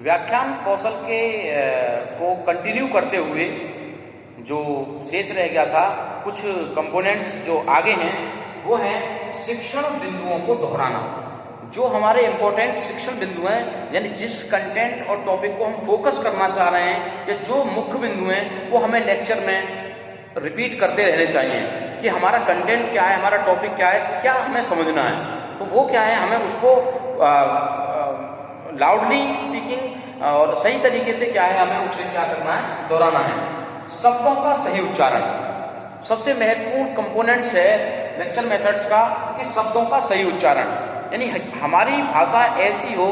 व्याख्यान कौशल के को कंटिन्यू करते हुए जो शेष रह गया था, कुछ कंपोनेंट्स जो आगे हैं वो हैं शिक्षण बिंदुओं को दोहराना। जो हमारे इंपॉर्टेंट शिक्षण बिंदु हैं, यानी जिस कंटेंट और टॉपिक को हम फोकस करना चाह रहे हैं, या जो मुख्य बिंदु हैं वो हमें लेक्चर में रिपीट करते रहने चाहिए कि हमारा कंटेंट क्या है, हमारा टॉपिक क्या है, क्या हमें समझना है। तो वो क्या है, हमें उसको लाउडली स्पीकिंग और सही तरीके से क्या है, हमें उसे क्या करना है, दोहराना है। शब्दों का सही उच्चारण सबसे महत्वपूर्ण कंपोनेंट्स है लेक्चर मेथड्स का, कि शब्दों का सही उच्चारण, यानी हमारी भाषा ऐसी हो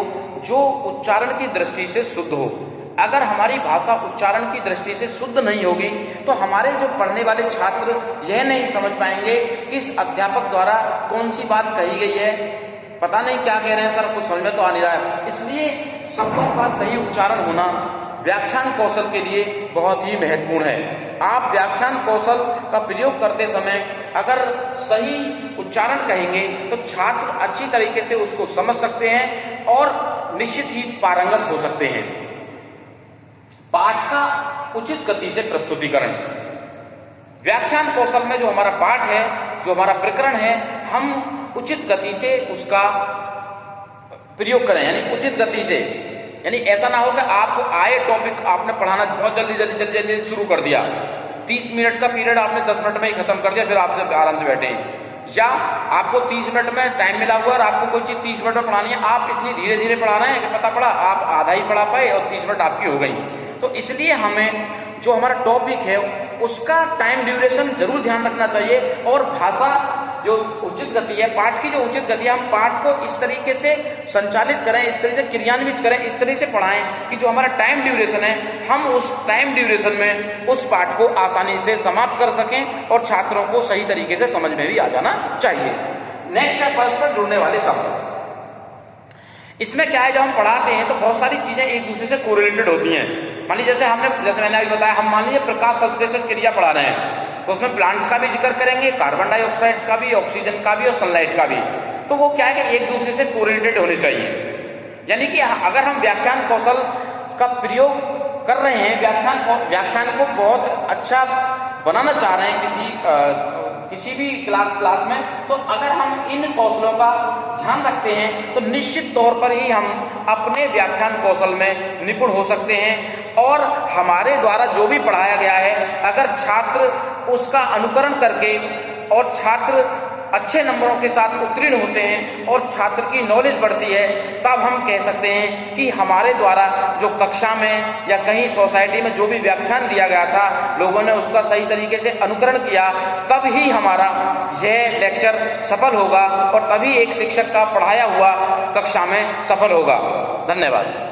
जो उच्चारण की दृष्टि से शुद्ध हो। अगर हमारी भाषा उच्चारण की दृष्टि से शुद्ध नहीं होगी तो हमारे जो पढ़ने वाले छात्र यह नहीं समझ पाएंगे कि इस अध्यापक द्वारा कौन सी बात कही गई है, पता नहीं क्या कह रहे हैं सर, कुछ समझ में तो आ नहीं रहा है। इसलिए शब्दों का सही उच्चारण होना व्याख्यान कौशल के लिए बहुत ही महत्वपूर्ण है। आप व्याख्यान कौशल का प्रयोग करते समय अगर सही उच्चारण कहेंगे तो छात्र अच्छी तरीके से उसको समझ सकते हैं और निश्चित ही पारंगत हो सकते हैं। पाठ का उचित गति से प्रस्तुतिकरण, व्याख्यान कौशल में जो हमारा पाठ है, जो हमारा प्रकरण है, हम उचित गति से उसका प्रयोग करें, यानी उचित गति से, यानी ऐसा ना हो कि आपको आए टॉपिक आपने पढ़ाना बहुत जल्दी शुरू कर दिया, 30 मिनट का पीरियड आपने 10 मिनट में ही खत्म कर दिया, फिर आपसे आराम से बैठे, या आपको 30 मिनट में टाइम मिला हुआ और आपको कोई चीज 30 मिनट में पढ़ानी है, आप इतनी धीरे धीरे पढ़ा रहे हैं कि पता पड़ा आप आधा ही पढ़ा पाए और 30 मिनट आपकी हो गई। तो इसलिए हमें जो हमारा टॉपिक है उसका टाइम ड्यूरेशन जरूर ध्यान रखना चाहिए, और भाषा जो उचित गति है, पाठ की जो उचित गति है, हम पाठ को इस तरीके से संचालित करें, इस तरीके से क्रियान्वित करें, इस तरीके से पढ़ाएं कि जो हमारा टाइम ड्यूरेशन है, हम उस टाइम ड्यूरेशन में उस पाठ को आसानी से समाप्त कर सकें और छात्रों को सही तरीके से समझ में भी आ जाना चाहिए। नेक्स्ट है परस्पर जुड़ने वाले शब्द। इसमें क्या है, जब हम पढ़ाते हैं तो बहुत सारी चीजें एक दूसरे से कोरिलेटेड होती हैं। मान लीजिए जैसे मैंने अभी बताया, हम मान लीजिए प्रकाश संश्लेषण क्रिया पढ़ा रहे हैं तो उसमें प्लांट्स का भी जिक्र करेंगे, कार्बन डाइऑक्साइड का भी, ऑक्सीजन का भी और सनलाइट का भी। तो वो क्या है कि एक दूसरे से कोरिलेटेड होने चाहिए। यानी कि अगर हम व्याख्यान कौशल का प्रयोग कर रहे हैं, व्याख्यान को बहुत अच्छा बनाना चाह रहे हैं किसी भी क्लास में, तो अगर हम इन कौशलों का ध्यान रखते हैं तो निश्चित तौर पर ही हम अपने व्याख्यान कौशल में निपुण हो सकते हैं। और हमारे द्वारा जो भी पढ़ाया गया है, अगर छात्र उसका अनुकरण करके और छात्र अच्छे नंबरों के साथ उत्तीर्ण होते हैं और छात्र की नॉलेज बढ़ती है, तब हम कह सकते हैं कि हमारे द्वारा जो कक्षा में या कहीं सोसाइटी में जो भी व्याख्यान दिया गया था, लोगों ने उसका सही तरीके से अनुकरण किया, तब ही हमारा यह लेक्चर सफल होगा और तभी एक शिक्षक का पढ़ाया हुआ कक्षा में सफल होगा। धन्यवाद।